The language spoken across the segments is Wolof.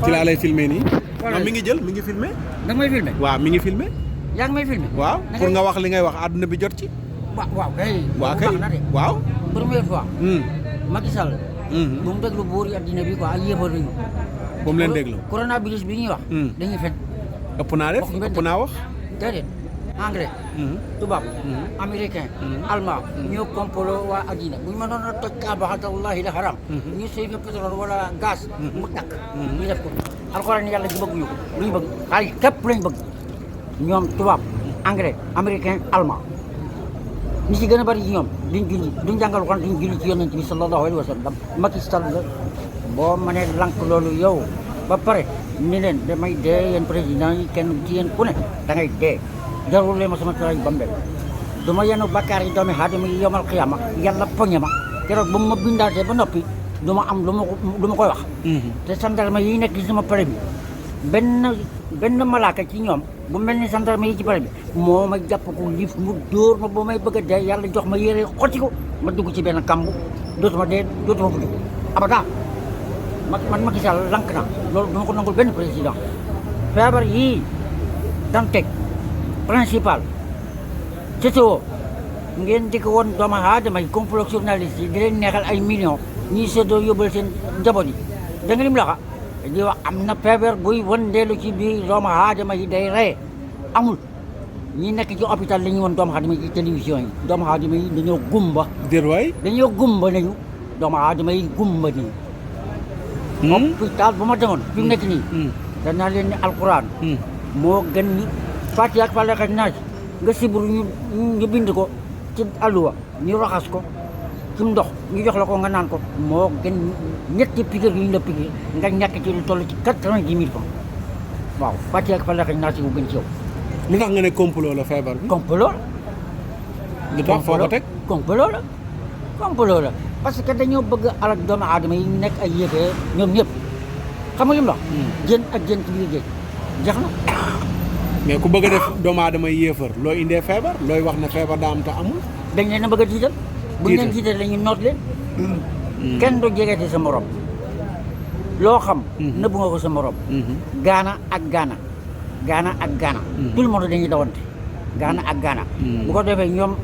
ci laa lay filmé nii. non mi ngi jël mi ngi filmé. da nga may filmé. waaw mi ngi filmé. yaa ngi may filmé. waaw pour nga wax li ngay wax àdduna bi jot ci. waaw kay. waaw kay waaw. première fois. Macky Sall. bu mu déglu buur yi addina bi quoi ay yéefar lañu. bu mu leen déglu. coronavirus bi ñuy wax. dañuy fen. ëpp naa def ëpp naa wax. déedéet anglais. tubaab. américain. allemand. ñoo complot waa addina bu ñu mënoon a toj Kaaba wallahi la haram. ñu sëy fa pétrole wala gaz. mu takk. ñu def ko alxuraan yàlla ji bëgguñu ko lu ñu bëgg xaalis képp lañ bëgg ñoom tubaab anglais américain allemand. ñi ci gën a bari ci ñoom duñ julli duñ jàngal Alxuraan duñ julli ci yonent bi sallallahu alayhi wa sallam Macky Sall la boo mënee lank loolu yow ba pare ni leen damay dee yéen président yi kenn ci yéen ku ne da ngay dee jarul leen ma sama tray bambel du ma yenu bakkaar yi doomi aadama yi yomal xiyaama yàlla poñe ma keroog ba mu ma bindaatee ba noppi du ma am lu ma koy wax te sandarma yi nekk ci sama pare bi benn malaaka ci ñoom bu mel ni sandarma yi ci pare bi moo ma jàpp ko liif mu dóor ma ba may bëgg a dee yàlla jox ma yére xotti ko ma dugg ci benn kamb dootuma dee dootuma fu dugg abada man Macky Sall lank na loolu duma ko nangul benn président feebar yii Dantec principal CTO ngeen di ko woon doomu aadama yi complot journaliste yi di leen neexal ay millions ñuy séddoo yóbbal seen njaboot yi da nga lim laxa di wax am na feebar buy wëndeelu ci biir doomu aadama yi day rey amul ñi nekk ci hôpital la ñuy woon doomu aadama yi ci télévision yi doomu aadama yi dañoo gumba déet waay dañoo gumba nañu doomu aadama yi gumba nañu hôpital bu ma demoon fi mu nekk nii danaa leen ni alquran moo gën ni Fatiha ak Falaq ak Naas nga sibur ñu bind ko ci alluwa ñu raxas ko ci ndox ñu jox la ko nga naan ko moo gën ñetti piqûre yu ñu la piqûre nga ñàkk ci lu toll ci 90 000 francs waaw Fatiha ak Falaq ak Naas bu gën ci yow. lu tax nga ne complot la feebar bi. complot lu tax foo ko teg. complot la parce que dañoo bëgg alal doomu aadama yi nekk ay yéefee ñoom ñëpp xam nga lim la. jën ak jën ci biir géej jeex na. mais ku bëgg a def doomu aadama yi yéefar loo indee feebar looy wax ne feebar daa am te amul. dañ leen a bëgg a jiital. bu ñu leen jiital la ñu noot leen. kenn du jegeeti sa morom. loo xam. nëbbu nga ko sa morom. gaana ak gaana. tout le monde dañuy dawante. gaana ak gaana. bu ko defee ñoom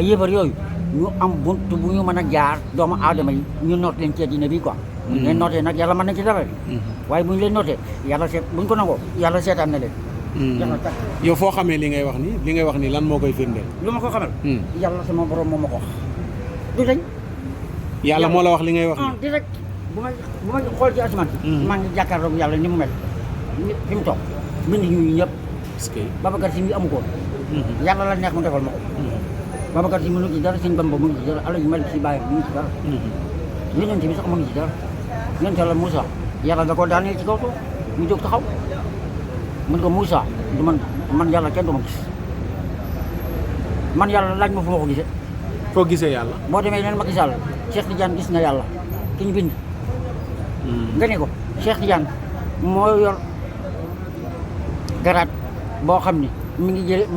yéefar yooyu ñu am bunt bu ñu mën a jaar doomu aadama yi ñu noot leen ci àddina bi quoi. bu ñu leen nootee nag yàlla mën na ci dara waaye bu ñu leen nootee yàlla bu ñu ko nangoo yàlla seetaan na leen. yow foo xamee li ngay wax nii lan moo koy firndeel. lu ma ko xamal. yàlla sama borom moo ma ko wax. du dañ. yàlla moo la wax li ngay wax nii. direct bu ma xool ci asamaan si. maa ngi jàkkaarloog yàlla ni mu mel. fi mu toog bind ñu ñëpp. est-ce que Babacar Si mi amu ko woon. yàlla la neex mu defal ma ko. Babacar Si mënu ci dara sëñ Bamba mënu ci dara Alaaji Malik Si bàyyi mënu ci dara. yonent bi sax mënu ci dara. yonent Yàlla Moussa yàlla da ko daaneel ci kaw suuf mu jóg taxaw. mën ko Moussa du man yàlla kenn du ma gis man yàlla laaj ma fu ma ko gisee. foo gisee yàlla. boo demee neen Macky Sall Cheikh Tidiane gis na yàlla ki ñu bind. nga ne ko Cheikh Tidiane moo yor garaat boo xam ni mi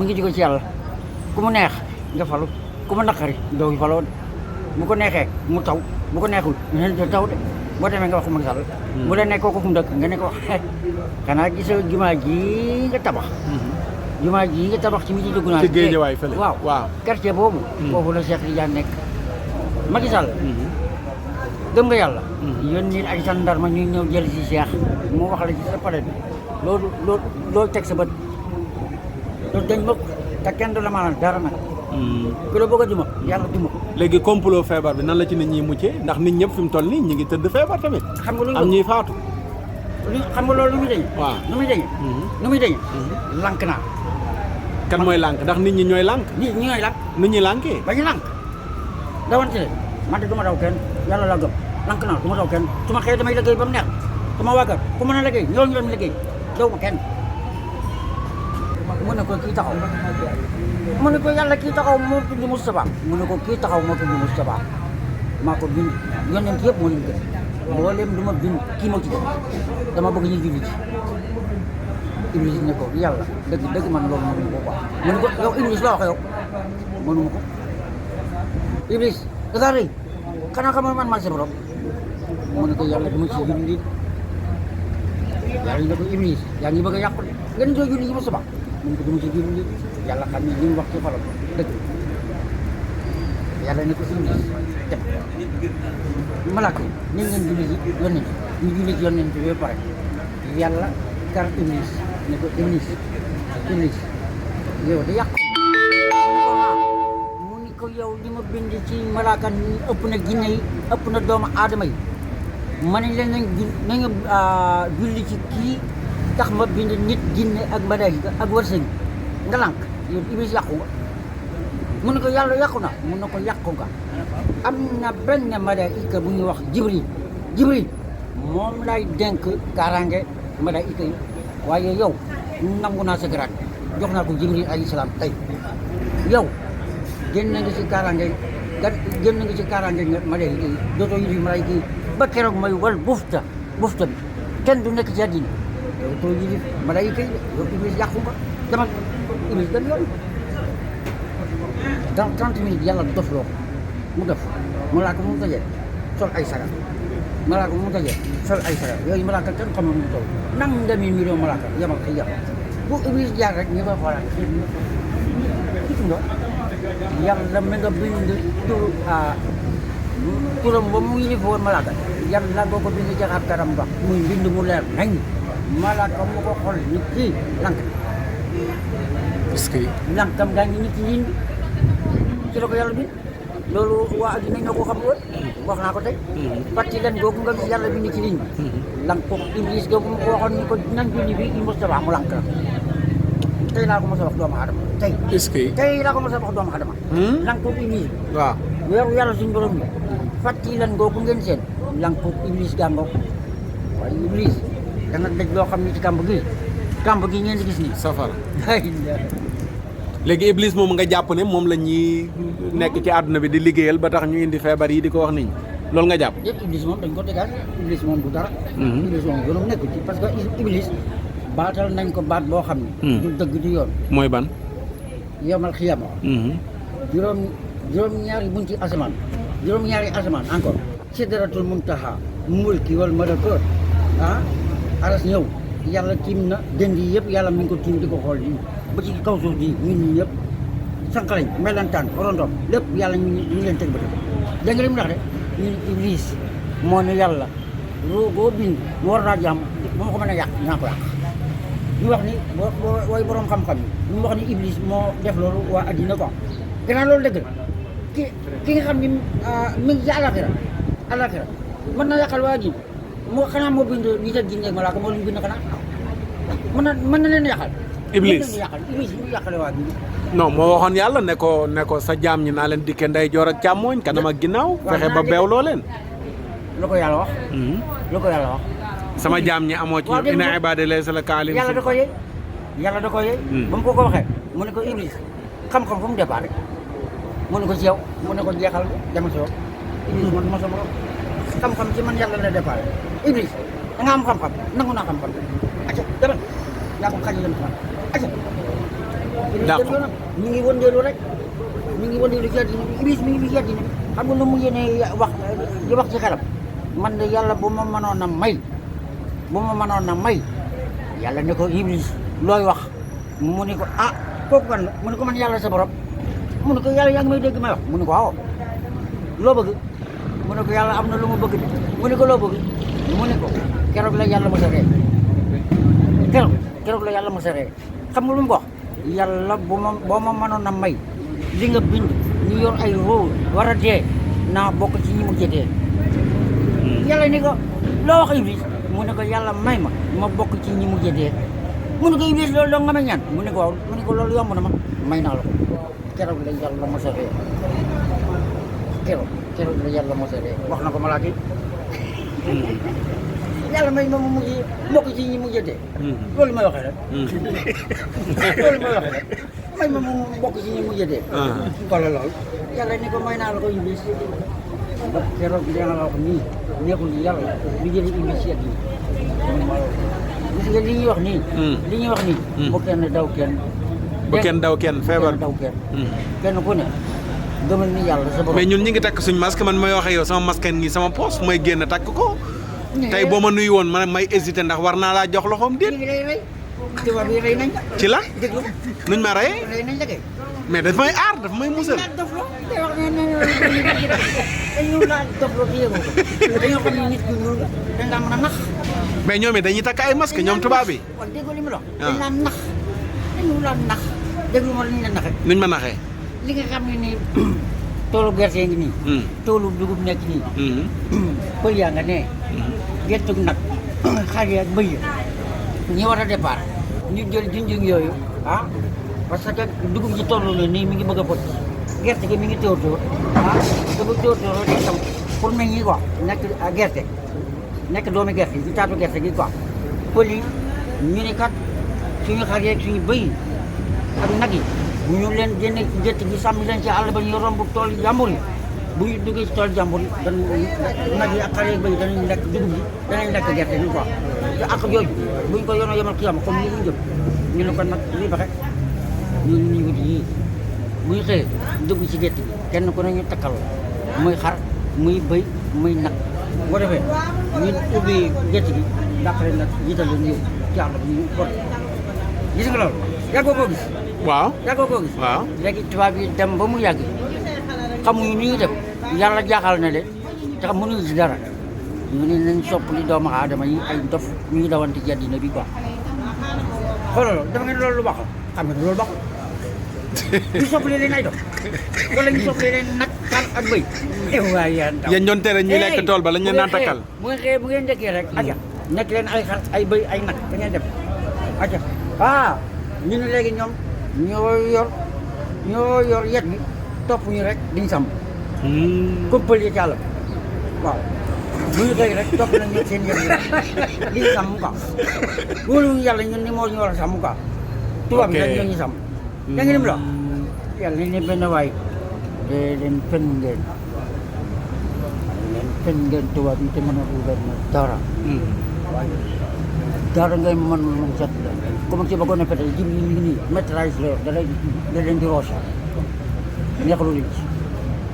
ngi jóge ci yàlla ku mu neex nga falu ku mu naqari doo faloo de bu ko neexee mu taw bu ko neexul ñu taw de boo demee nga wax ko Macky Sall. bu la nekkoo ko fu mu dëkk nga ne ko xanaa gisoo jumaa ji nga tabax. jumaa ji nga tabax ci mi ci dugg naa. ci Géejawaay fële waaw quartier boobu. foofu la Cheikh Tidiane nekk. Macky Sall. gëm nga yàlla. yónni ay gendarme ñu ñëw jël si Cheikh mu wax la ci sa palais bi loolu teg sa bët loolu dañ bokk te kenn du la maanaam dara nag. ku la bëgg a duma yàlla duma. léegi complot feebar bi nan la ci nit ñi muccee ndax nit ñëpp fi mu toll nii ñu ngi tëdd feebar tamit. xam nga lu am ñuy faatu. xam nga loolu lu muy dañee. waaw nu muy dañee. lank naa. kan mooy lànk ndax nit ñi ñooy lànk. nit ñi ñooy lànk. nit ñi lànkee. ba ñu lànk dawante leen man de du ma daw kenn yàlla la gëm lank naa du ma daw kenn su ma xëyee damay liggéey ba mu neex su ma wàggal ku mën a liggéey ñoo ñu dem liggéey daw ma kenn. mu ne ko kii taxaw mu ne ko yàlla kii taxaw moo tudd Moustapha mu ne ko kii taxaw moo tudd Moustapha maa ko bind yonent yëpp moo leen gën mboolem lu ma bind kii moo ci gën dama bëgg ñu julli ci Iblis ne ko yàlla dëgg man loolu mënu ko quoi mu ne ko yow Iblis la wax yow mënu ma ko Iblis da ngaa rëy xanaa xam man maa sa borom mu ne ko yàlla du ma ci julli yàlla ne ko Iblis yaa ngi bëgg a yàqu nga ni doo julli ji ma suba mun ko duma ci julli yàlla xam ne li mu wax ci xolam dëgg yàlla ne ko Iblis dem malaaka yi nañ leen julli ji yonent ñu julli ci yonent bi ba pare yàlla kar Iblis ne ko Iblis yow da yàqu mu ni ko yow li ma bind ci malaaka ni ëpp na jinne yi ëpp na doomu aadama yi ma ne leen nañu julli ci kii tax ma bind nit jinne ak malaaka ak wërsëg nga lànk yow Iblis yàqu nga mu ne ko yàlla yàqu na mun na ko yàqu nga am na benn malaaka bu ñuy wax Jibril moom lay dénk kaaraange malaaka yi waaye yow nangu naa sa garaat jox naa ko Jibril alayhi salaam tey yow génn nga ci kaaraange malaaka yi dootoo yilif malaaka yi ba keroog may wal bufta bi kenn du nekk ci àddina dootoo yilif malaaka yi yow Iblis yàqu nga demal Iblis dem yoon dans 30 minutes yàlla dof loo mu def malaaka mu dajee sol ay sagar yooyu malaaka kenn xamul mu toll nangami million malaaka yamal xëy yàlla bu Iblis jaar rek ñu koy xoolaat gis nga yàlla mi nga bind turam ba mu yilif woon malaaka yàlla nga ko bind jaxaat karam ba muy bind mu leer nañ malaaka mu ko xool ni kii lank est-ce que lankam daa ngi nit ci liin bi ci la ko yàlla bi loolu waa addina ñoo ko xam woon wax naa ko tey parti len googu nga gis yàlla bind ci liin bi lank ko Iblis googu mu ko waxoon ni ko nan julli bi il Mustafa mu lank la tey laa ko mos a wax doomu aadama tey est-ce que tey laa ko mos a wax doomu aadama lank ko Iblis waaw weeru yàlla suñu borom bi fàtti len googu ngeen seen lank ko Iblis gàngoog waaye Iblis dana daj loo xam ni ci kàmb gi ngeen di gis nii safara léegi Iblis moom nga jàpp ne moom la ñuy nekk ci àdduna bi di liggéeyal ba tax ñu indi feebar yi di ko wax nit ñi loolu nga jàpp yëpp Iblis moom dañ ko dégaat Iblis moom du dara Iblis moom yoonam nekku ci parce que Iblis baatal nañ ko baat boo xam ne du dëgg du yoon mooy ban yawmal xiyaama juróom-ñaari bunti asamaan juróom-ñaari asamaan encore sidratul muntaha mulki wal malakut aras ñëw yàlla tiim na dënd yi yëpp yàlla mi ngi ko tiim di ko xool nii ba ci kaw suuf bi ñun ñi yëpp sànqalañ melantaan xorondom lépp yàlla ñu leen teg ba dégg nga li mu wax de ñun Iblis moo ne yàlla boo bind mu war naa jàmm bu ma ko mën a yàq dinaa ko yàq ñu wax ni booy borom xam-xam yi ñu wax ni Iblis moo def loolu waa addina quoi gannaaw loolu dëgg la ki nga xam ni mi ngi ci àllaaxira mën na yàqal waa addina moo xanaa moo bind nit ak jinne ak malaaka moo leen bind xanaa mën na leen yàqal Iblis Iblis ñu yàqale waa addina non moo waxoon yàlla ne ko sa jaam ñi naa leen dikke ndeyjoor ak càmmooñ kanam ak ginnaaw fexe ba beewloo leen lu ko yàlla wax lu ko yàlla wax sama jaam ñi amoo ci inna ibaadi laysa laka alayhim yàlla da ko yey ba mu ko waxee mu ne ko Iblis xam-xam fu mu départ mu ne ko ci yow mu ne ko jeexal demal si yow Iblis man ma sama xam-xam ci man yàlla la départ Iblis da nga am xam-xam nangu naa xam-xam acca demal yaa ko xaji leen man acca d'accord mi ngi wëndeelu rek mi ngi wëndeelu ci àddina bi Iblis mi ngi ci àddina bi xam nga lu mu yéene wax ci xelam man de yàlla bu ma mënoon a may yàlla ne ko Iblis looy wax mu ne ko kooku kan la mu ne ko man yàlla sa borom mu ne ko yàlla yaa ngi may dégg may wax mu ne ko waaw loo bëgg mu ne ko yàlla am na lu ma bëgg de mu ne ko loo bëgg mu ne ko keroog la yàlla mos a ree keroog la yàlla mos a ree xam nga lu mu ko wax yàlla boo ma mënoon a may li nga bind ñu yor ay roo war a dee naa bokk ci ñi mu dee yàlla ni ko loo wax Iblis mu ne ko yàlla may ma bokk ci ñi mu dee mu ne ko Iblis loolu doo nga may ñaan mu ne ko waaw mu ne ko loolu yomb na ma may naa la ko keroog la yàlla mos a ree keroog la yàlla mos a ree wax na ko malaaka yi yàlla may ma mu mujj bokk ci ñi mu dee loolu may waxee rek loolu may waxee rek may ma mu bokk ci ñi mu dee wala loolu yàlla ni ko may naa la ko Iblis ba keroog bi dana la wax nii nekkul yàlla bi jëlee Iblis ci àddina gis nga li ñuy wax nii bu kenn daw kenn bu kenn daw kenn feebar daw kenn ku ne gëmal ni yàlla sa borom mais ñun ñi ngi takk suñ masque man may wax ak yow sama masque ngi sama poos may génn takk ko tey boo ma nuyu woon man may hésité ndax war naa laa jox loxoom déet. ñu ngi lay rey tubaab yi rey nañ la. ci la déglu nuñ ma rey rey nañ la kay. mais daf may aar daf may musal. dañu laa dofloo day wax ne dañu laa dofloo te yëgoo ko dañoo xam ne nit ku ñuul dañ laa mën a nax. mais ñoom it dañuy takk ay masque ñoom tubaab yi. kon déggoo li mu la wax. dañ laa nax dañu laa nax déglu ma la ñu la naxee. nuñ ma naxee. li nga xam ne nii toolu gerte ngi nii. toolu dugub nekk nii. pël yaa nga ne. gerte nag xar yi ak bëy yi ñi war a départ. ñu jël junjung yooyu ah parce que dugub ji toll na nii mi ngi bëgg a pot gerte gi mi ngi tóor tóor ah te bu tóor tóor day tam pour meññ yi quoi nekk gerte nekk doomi gerte yi ci taatu gerte gi quoi pël yi ñu ne kat suñu xar yeeg suñu bëy ak nag yi bu ñu leen génne ci gerte gi sàmmi leen ci àll ba ñu romb tool jàmbur yi bu ñu duggee ci tool jàmbur yi dañ nag yi ak xar yeeg bëy danañ lekk dugub ji danañ lekk gerte gi quoi te ak jooju buñ ko yoonoo yemal xiyama comme ni ñu jëm ñu ne kon nag lii baxe ñu wuti yii bu ñu xëyee dugg ci gerte gi kenn ku ne ñu takkal muy xar muy bëy muy nag boo defee ñu ubbi gerte gi dàqale nag jiital leen ñëw ci àll bi ñu bot gis nga loolu yàggoo koo gis waaw yàggoo koo gis waaw léegi tubaab yi dem ba mu yàgg xamuñu ni ñu def yàlla jaaxal na de te xam mënuñu si dara ñu ne nañ soppali doomu aadama yi ay dof ñuy dawante ci àddina bi quoi xoolal dafa ngeen loolu lu baaxul xam nga ne loolu baaxul ñu soppali leen ay dof wala ñu soppali leen nag kan ak bëy waaye yéen ñoon tere ñuy lekk tool ba lañ leen naan takkal. bu ngeen xëyee bu ngeen njëkkee rek aja nekk leen ay xar ay bëy ay nag da ngeen dem aja ñu ne léegi ñoom ñoo yor yet bi topp ñu rek diñ sàmm këppal yi ci àll waaw bu ñu xëy rek topp nañ ñun seen yet yi rek diñ sàmm quoi wóoluñu yàlla ñun ni moo ñu war a sàmm quoi tubaab yi rek ñoo ñu sàmm da nga nim la yàlla ne benn waay de leen fen ngeen tubaab yi te mën a ugal na dara waaye dara ngay mën moom set la comme ci ba ko nekkee jib yi ngi nii métrage la da leen di roose neexalu liñ ci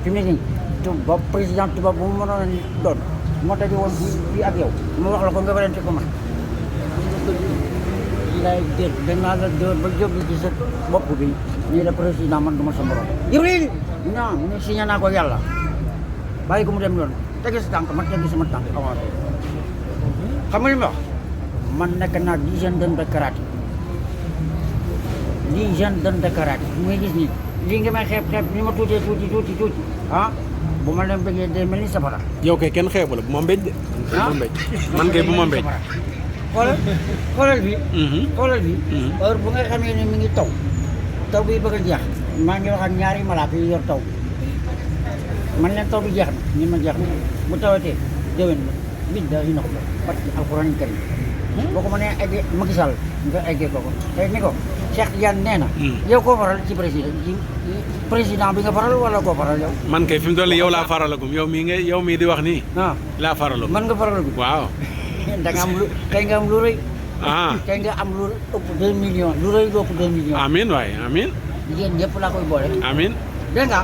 fi mu ne nii tubaab président tubaab bu mu mënoon a doon moo daje woon fii ak yow mu wax la ko nga warante ko man lay dër danaa la dër ba jóg ci sa bopp bi nii la président man du ma sa morom Jibril non mu ne signé naa ko yàlla bàyyi ko mu dem yoon tege sa tànk man tege sama tànk avancé xam nga li ma wax man nekk naa 10 jeunes de karaté 10 jeunes de karaté muy gis nii lii nga may xeeb ni ma tuutee tuuti ah bu ma leen bëggee day mel ni safara. yow kay kenn xeebu la bu ma mbéj de. man kay bu ma mbéj. xoolal bi. xoolal bi. heure bu nga xamee ne mi ngi taw bi bëgg a jeex maa ngi wax ak ñaari malaaka yi yor taw man leen taw bi jeex na ñun ma jeex na bu tawatee déwén la billahi na ko parce que alxuraan karim boo ko mënee eggee Macky Sall nga eggee ko te ni ko Cheikh Tidiane nee na yow koo faral ci président bi nga faral wala koo faral yow man kay fi mu toll yow laa faralagum yow mii di wax nii laa faralagum man nga faralagum waaw da nga am lu tey nga am lu rëy tey nga am lu ëpp 2 millions lu rëy lu ëpp 2 millions amiin waay amiin yéen ñëpp laa koy boole amiin dégg nga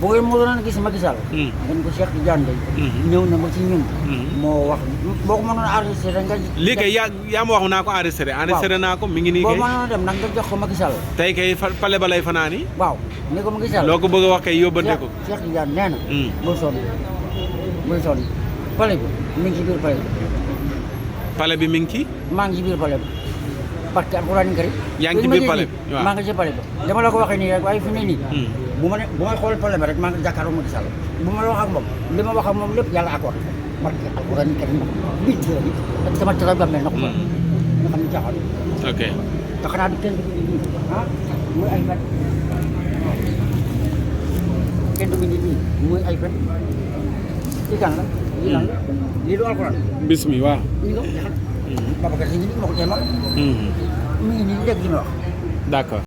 bu ngeen mu doon gis Macky Sall ngeen ko Cheikh Tidiane day ñëw na ba ci ñun moo wax boo ko mënoon enregistré nga lii kay yaa ma wax naa ko enregistré naa ko mi ngi nii kay boo mënoon dem nag nga jox ko Macky Sall tey kay pale ba lay fanaani waaw ni ko Macky Sall loo ko bëgg a wax kay yóbbante ko Cheikh Tidiane nee na bul sonn pale bi mi ngi ci biir pale bi pale bi mi ngi ci maa ngi ci biir pale bi parce que alxuraan karim yaa ngi ci biir pale bi waaw maa ngi ci pale bi dama la ko waxee nii rek waaye fi ne nii bu ma xool pale bi rek maa ngi jàkkaarloo Macky Sall bu ma la wax ak moom li ma wax ak moom lépp yàlla accord parce que alxuraan karim bi sama tara ba mel na ko nga xam ne jaaxal ok te xanaa du kenn du muy ay fen kenn du nit ñi muy ay fen ci kan la lii du alxuraan bismi waaw ñu ko Babacar Si ma ko teemal mi ngi nii dégg li ma wax d'accord